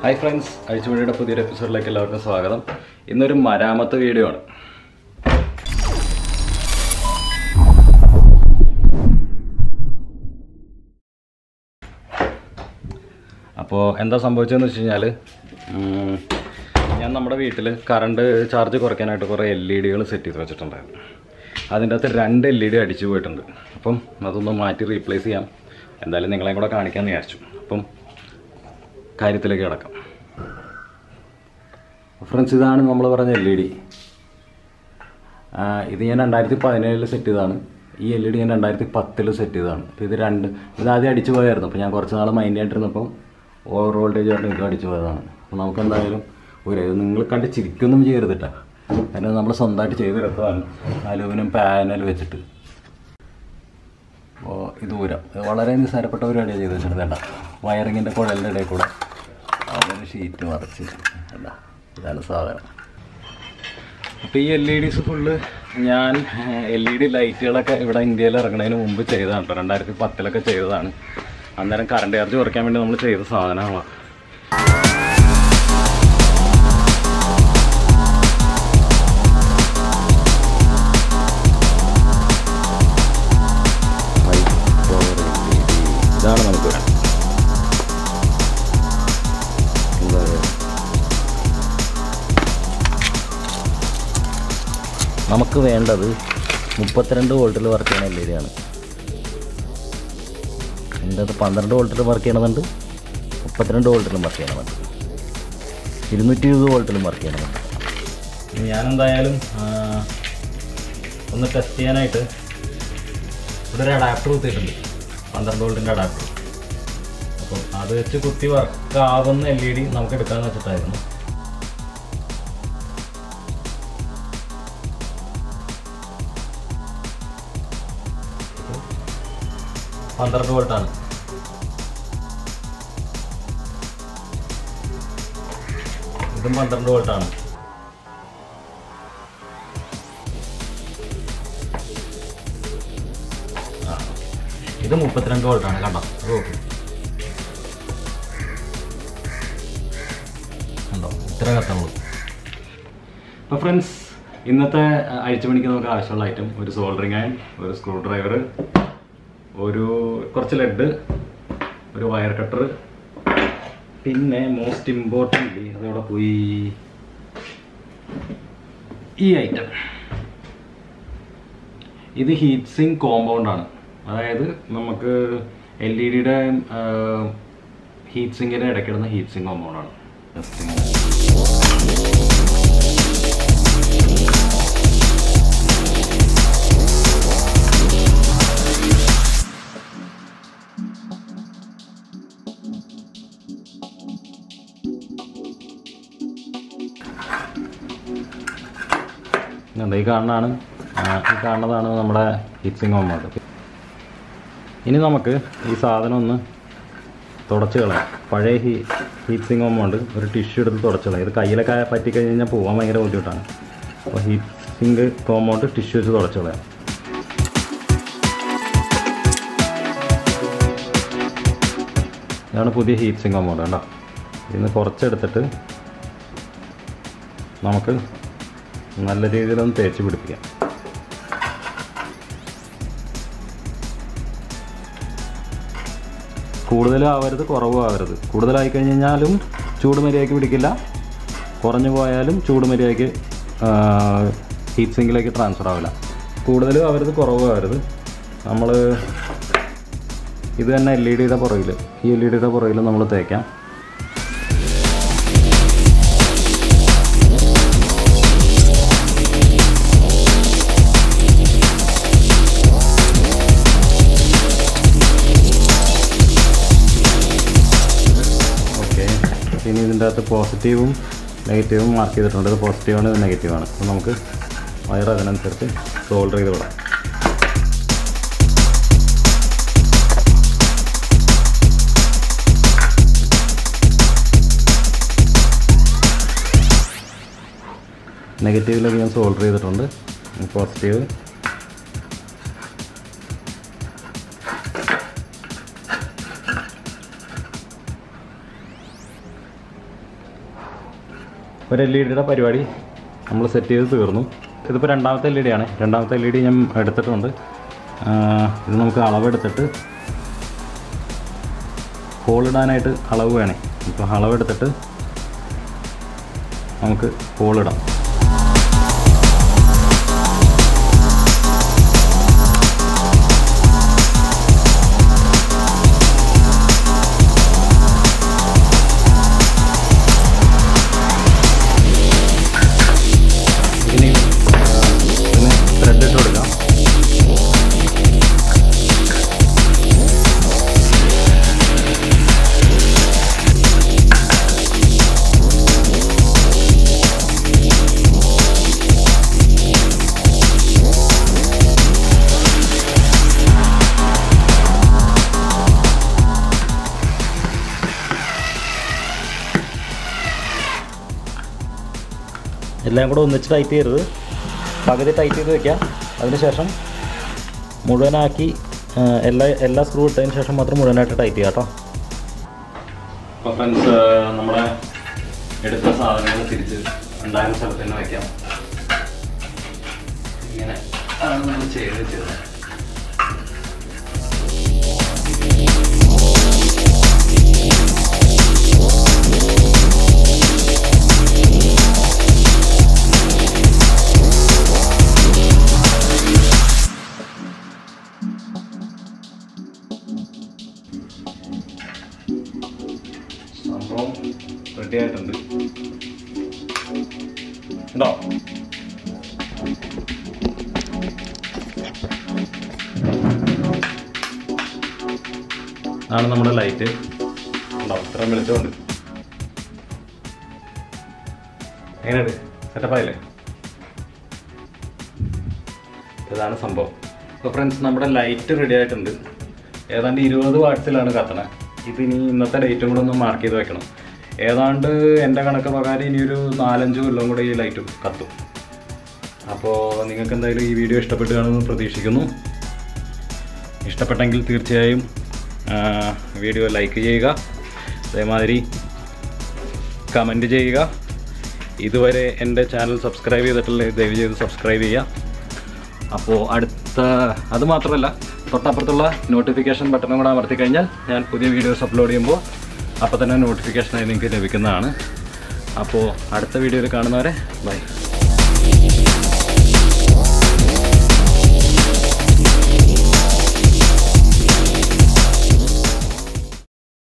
Hi friends, അഴിച്ചുപണിയുടെ പുതിയൊരു എപ്പിസോഡിലേക്ക് എല്ലാവർക്കും സ്വാഗതം. ഇന്നൊരു മരാമത്ത് വീഡിയോ ആണ്. അപ്പോൾ എന്താ സംഭവിച്ചതെന്ന് വെച്ച് കഴിഞ്ഞാൽ, ഞാൻ നമ്മുടെ വീട്ടിൽ കറണ്ട് ചാർജ് കുറയ്ക്കാനായിട്ട് കുറേ LED സെറ്റ് ചെയ്ത് വെച്ചിട്ടുണ്ടായിരുന്നു. അതിൻ്റെ അകത്ത് 2 LED അടിച്ചു പോയിട്ടുണ്ട്. അപ്പം അതൊന്ന് മാറ്റി റീപ്ലേസ് ചെയ്യാം. എന്തായാലും നിങ്ങളെയും കൂടെ കാണിക്കാമെന്ന് വിചാരിച്ചു. അപ്പം കാര്യത്തിലേക്ക് കിടക്കാം. ഫ്രണ്ട്സ്, ഇതാണ് നമ്മൾ പറഞ്ഞ LED. ഇത് ഞാൻ 2017 സെറ്റ് ചെയ്തതാണ്. ഈ LED ഞാൻ 2010 സെറ്റ് ചെയ്തതാണ്. അപ്പോൾ ഇത് ആദ്യം അടിച്ചു പോയായിരുന്നു. അപ്പോൾ ഞാൻ കുറച്ച് നാൾ മൈൻഡ് ആയിട്ടിരുന്നപ്പം ഓവർ വോൾട്ടേജ് ആയിട്ട് ഇത് അടിച്ചു പോയതാണ്. അപ്പോൾ നമുക്ക് എന്തായാലും ഇത് നിങ്ങൾ കണ്ട് ചിരിക്കൊന്നും ചെയ്യരുതിട്ടാ. അതിന് നമ്മൾ സ്വന്തമായിട്ട് ചെയ്തെടുത്തതാണ് അലൂമിനിയം പാനൽ വെച്ചിട്ട്. അപ്പോൾ ഇത് ഊരാം. വളരെ നിസ്സാരപ്പെട്ട പരിപാടിയാണ് ചെയ്ത് വെച്ചിട്ട്. വേണ്ട, വയറിങ്ങിൻ്റെ കുഴലിൻ്റെ ഇടയിൽ കൂടെ അതൊരു ഷീറ്റ് മറച്ച് അല്ല, ഇതാണ് സാധനം. അപ്പോൾ ഈ LEDs ഫുള്ള് ഞാൻ LED ലൈറ്റുകളൊക്കെ ഇവിടെ ഇന്ത്യയിൽ ഇറങ്ങുന്നതിന് മുമ്പ് ചെയ്തതാണ് കേട്ടോ. 2010 ചെയ്തതാണ്. അന്നേരം കറണ്ട് ചാർജ് കുറയ്ക്കാൻ വേണ്ടി നമ്മൾ ചെയ്ത സാധനങ്ങളാണ്. ഇതാണ് നമുക്ക് വേണ്ടത്. നമുക്ക് വേണ്ടത് 32 വോൾട്ടിൽ വർക്ക് ചെയ്യുന്ന LED ആണ്. എൻ്റെ അത് 12 വോൾട്ടിൽ വർക്ക് ചെയ്യണമെന്നുണ്ട്, 32 വോൾട്ടിലും വർക്ക് ചെയ്യണമെന്നുണ്ട്, 220 വോൾട്ടിലും വർക്ക് ചെയ്യണമെന്നുണ്ട്. ഞാനെന്തായാലും ഒന്ന് ടെസ്റ്റ് ചെയ്യാനായിട്ട് ഇവിടെ ഒരു അഡാപ്റ്റർ കുത്തിയിട്ടുണ്ട്, 12 വോൾട്ടിൻ്റെ അഡാപ്റ്റർ. അപ്പം അത് വെച്ച് കുത്തി വർക്കാവുന്ന LED നമുക്ക് എടുക്കാമെന്ന് വെച്ചിട്ടായിരുന്നു. 12 വോൾട്ടാണ്. ഇതും 12 വോൾട്ടാണ്. ഇത് 32 വോൾട്ടാണ്. കണ്ടോ? ഓക്കെ, കണ്ടോ? ഇത്ര കത്തുള്ളൂ. അപ്പോൾ ഫ്രണ്ട്സ്, ഇന്നത്തെ അഴിച്ചുപണിക്ക് നമുക്ക് ആവശ്യമുള്ള ഐറ്റം ഒരു സോൾഡറിങ് അയൺ, ഒരു സ്ക്രൂ ഡ്രൈവർ, കുറച്ച് ലെഡ്, ഒരു വയർ കട്ടർ, പിന്നെ മോസ്റ്റ് ഇമ്പോർട്ടൻ്റ്ലി അതോടെ പോയി ഈ ഐറ്റം. ഇത് ഹീറ്റ് സിങ്ക് കോമ്പൗണ്ടാണ്. അതായത് നമുക്ക് LEDയുടെ ഹീറ്റ് സിങ്കിൻ്റെ ഇടയ്ക്കിടുന്ന ഹീറ്റ് സിങ്ക് കോമ്പൗണ്ടാണ്. ഈ കാണുന്നതാണ് നമ്മുടെ ഹീറ്റ് സിങ്ക് കോമ്പൗണ്ട്. ഇനി നമുക്ക് ഈ സാധനം ഒന്ന് തുടച്ച് കളയാം. പഴയ ഹീറ്റ് സിങ്ക് കോമ്പൗണ്ട് ഒരു ടിഷ്യൂ എടുത്ത് തുടച്ച് കളയാം. ഇത് കയ്യിലൊക്കെ പറ്റിക്കഴിഞ്ഞ് കഴിഞ്ഞാൽ പോകാൻ ഭയങ്കര ബുദ്ധിമുട്ടാണ്. അപ്പോൾ ഹീറ്റ് സിങ്ക് കോമ്പൗണ്ട് ടിഷ്യൂ വെച്ച് തുടച്ച് കളയാം. ഇതാണ് പുതിയ ഹീറ്റ് സിങ്ക് കോമ്പൗണ്ട്. കണ്ടോ? ഇതിന് കുറച്ചെടുത്തിട്ട് നമുക്ക് നല്ല രീതിയിലൊന്ന് തേച്ച് പിടിപ്പിക്കാം. കൂടുതലും ആവരുത്, കുറവും ആവരുത്. കൂടുതലായി കഴിഞ്ഞ് കഴിഞ്ഞാലും ചൂട് മര്യാദയ്ക്ക് പിടിക്കില്ല, കുറഞ്ഞു പോയാലും ചൂട് മര്യാദയ്ക്ക് ഹീറ്റ് സിങ്കിലേക്ക് ട്രാൻസ്ഫർ ആവില്ല. കൂടുതലും ആവരുത്, കുറവും ആവരുത്. നമ്മൾ ഇത് തന്നെ LEDയുടെ പുറകിൽ, ഈ LEDയുടെ പുറകിൽ നമ്മൾ തേക്കാം. ഇനി ഇതിൻ്റെ അകത്ത് പോസിറ്റീവും നെഗറ്റീവും മാർക്ക് ചെയ്തിട്ടുണ്ട്. ഇത് പോസിറ്റീവാണ്, ഇത് നെഗറ്റീവാണ്. അപ്പോൾ നമുക്ക് വയർ അതിനനുസരിച്ച് സോൾഡർ ചെയ്ത് വിടാം. നെഗറ്റീവിലേക്ക് ഞാൻ സോൾഡർ ചെയ്തിട്ടുണ്ട്. പോസിറ്റീവ് ഒരു LED പരിപാടി നമ്മൾ സെറ്റ് ചെയ്ത് തീർന്നു. ഇതിപ്പോൾ രണ്ടാമത്തെ LED ആണ്. രണ്ടാമത്തെ LED ഞാൻ എടുത്തിട്ടുണ്ട്. ഇത് നമുക്ക് അളവെടുത്തിട്ട് ഹോളിടാനായിട്ട് അളവ് വേണേ. ഇപ്പോൾ അളവെടുത്തിട്ട് നമുക്ക് ഹോളിടാം. എല്ലാം കൂടെ ഒന്നിച്ച് ടൈറ്റ് ചെയ്യരുത്, പകുതി ടൈറ്റ് ചെയ്ത് വയ്ക്കുക. അതിനുശേഷം മുഴുവനാക്കി എല്ലാ സ്ക്രൂ ഇട്ടതിന് ശേഷം മാത്രം മുഴുവനായിട്ട് ടൈറ്റ് ചെയ്യാം കേട്ടോ. അപ്പോൾ ഫ്രണ്ട്സ്, നമ്മുടെ എടുത്ത സാധനങ്ങൾ തിരിച്ച് ഉണ്ടായിരുന്ന സ്ഥലത്ത് തന്നെ വയ്ക്കാം. ഇങ്ങനെ ആണ് നമ്മൾ ചെയ്തത്. സംഭവം റെഡി ആയിട്ടുണ്ട് ഉണ്ടോ? ആണ് നമ്മുടെ ലൈറ്റ് ഉണ്ടോ? ഇത്രയും വെളിച്ചമുണ്ട്. എങ്ങനെയുണ്ട്? സെറ്റപ്പായില്ലേ? ഇതാണ് സംഭവം. അപ്പോൾ ഫ്രണ്ട്സ്, നമ്മുടെ ലൈറ്റ് റെഡി ആയിട്ടുണ്ട്. ഏതാണ്ട് 20 വാട്ട്സിലാണ് കത്തണത്. ഇതിനി ഇന്നത്തെ ഡേറ്റും കൂടെ ഒന്ന് മാർക്ക് ചെയ്ത് വെക്കണം. ഏതാണ്ട് എൻ്റെ കണക്ക് പ്രകാരം ഇനിയൊരു 4-5 കൊല്ലം കൂടെ ഈ ലൈറ്റ് കത്തും. അപ്പോൾ നിങ്ങൾക്ക് എന്തായാലും ഈ വീഡിയോ ഇഷ്ടപ്പെട്ട് കാണുമെന്ന് പ്രതീക്ഷിക്കുന്നു. ഇഷ്ടപ്പെട്ടെങ്കിൽ തീർച്ചയായും വീഡിയോ ലൈക്ക് ചെയ്യുക, അതേമാതിരി കമൻറ്റ് ചെയ്യുക. ഇതുവരെ എൻ്റെ ചാനൽ സബ്സ്ക്രൈബ് ചെയ്തിട്ടുള്ള ദയവ് ചെയ്ത് സബ്സ്ക്രൈബ് ചെയ്യുക. അപ്പോൾ അതുമാത്രമല്ല, തൊട്ടപ്പുറത്തുള്ള നോട്ടിഫിക്കേഷൻ ബട്ടണും കൂടെ അമർത്തി കഴിഞ്ഞാൽ ഞാൻ പുതിയ വീഡിയോസ് അപ്ലോഡ് ചെയ്യുമ്പോൾ അപ്പോൾ തന്നെ നോട്ടിഫിക്കേഷനായി നിങ്ങൾക്ക് ലഭിക്കുന്നതാണ്. അപ്പോൾ അടുത്ത വീഡിയോയിൽ കാണുന്നവരെ ബൈ.